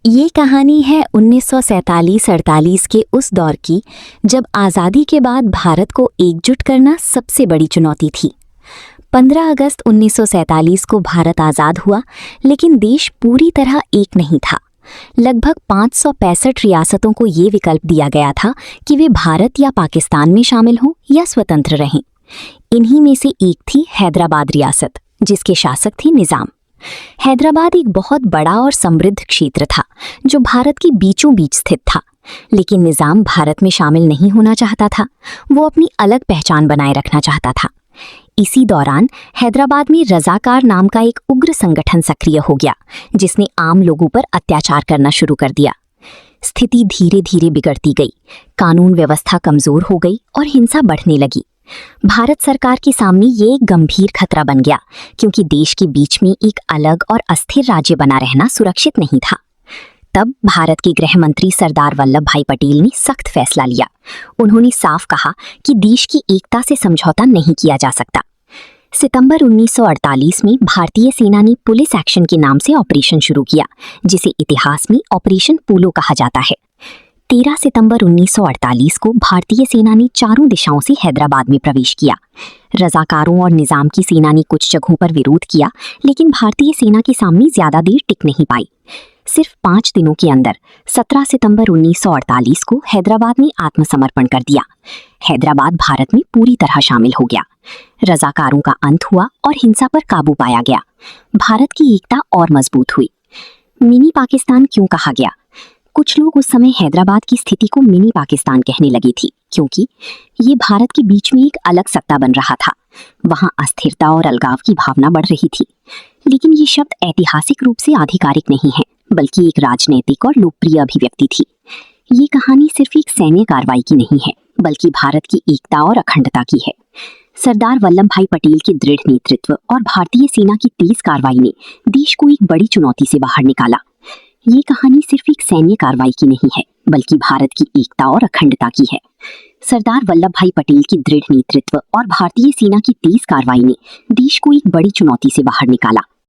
ये कहानी है 1947-48 के उस दौर की जब आज़ादी के बाद भारत को एकजुट करना सबसे बड़ी चुनौती थी। 15 अगस्त 1947 को भारत आज़ाद हुआ, लेकिन देश पूरी तरह एक नहीं था। लगभग 565 रियासतों को ये विकल्प दिया गया था कि वे भारत या पाकिस्तान में शामिल हों या स्वतंत्र रहें। इन्हीं में से एक थी हैदराबाद रियासत, जिसके शासक थे निज़ाम। हैदराबाद एक बहुत बड़ा और समृद्ध क्षेत्र था जो भारत के बीचों बीच स्थित था, लेकिन निज़ाम भारत में शामिल नहीं होना चाहता था। वो अपनी अलग पहचान बनाए रखना चाहता था। इसी दौरान हैदराबाद में रज़ाकार नाम का एक उग्र संगठन सक्रिय हो गया, जिसने आम लोगों पर अत्याचार करना शुरू कर दिया। स्थिति धीरे धीरे बिगड़ती गई, कानून व्यवस्था कमजोर हो गई और हिंसा बढ़ने लगी। भारत सरकार के सामने ये एक गंभीर खतरा बन गया, क्योंकि देश के बीच में एक अलग और अस्थिर राज्य बना रहना सुरक्षित नहीं था। तब भारत के गृह मंत्री सरदार वल्लभ भाई पटेल ने सख्त फैसला लिया। उन्होंने साफ कहा कि देश की एकता से समझौता नहीं किया जा सकता। सितंबर 1948 में भारतीय सेना ने पुलिस एक्शन के नाम से ऑपरेशन शुरू किया, जिसे इतिहास में ऑपरेशन पोलो कहा जाता है। 13 सितंबर 1948 को भारतीय सेना ने चारों दिशाओं से हैदराबाद में प्रवेश किया। रज़ाकारों और निज़ाम की सेना ने कुछ जगहों पर विरोध किया, लेकिन भारतीय सेना के सामने ज्यादा देर टिक नहीं पाई। सिर्फ 5 दिनों के अंदर 17 सितंबर 1948 को हैदराबाद ने आत्मसमर्पण कर दिया। हैदराबाद भारत में पूरी तरह शामिल हो गया। रज़ाकारों का अंत हुआ और हिंसा पर काबू पाया गया। भारत की एकता और मजबूत हुई। मिनी पाकिस्तान क्यों कहा गया? कुछ लोग उस समय हैदराबाद की स्थिति को मिनी पाकिस्तान कहने लगी थी, क्योंकि ये भारत के बीच में एक अलग सत्ता बन रहा था। वहां अस्थिरता और अलगाव की भावना बढ़ रही थी। लेकिन ये शब्द ऐतिहासिक रूप से आधिकारिक नहीं है, बल्कि एक राजनीतिक और लोकप्रिय अभिव्यक्ति थी। ये कहानी सिर्फ एक सैन्य कार्रवाई की नहीं है, बल्कि भारत की एकता और अखंडता की है। सरदार वल्लभ भाई पटेल के दृढ़ नेतृत्व और भारतीय सेना की तेज कार्रवाई ने देश को एक बड़ी चुनौती से बाहर निकाला। ये कहानी सिर्फ एक सैन्य कार्रवाई की नहीं है, बल्कि भारत की एकता और अखंडता की है। सरदार वल्लभ भाई पटेल की दृढ़ नेतृत्व और भारतीय सेना की तेज कार्रवाई ने देश को एक बड़ी चुनौती से बाहर निकाला।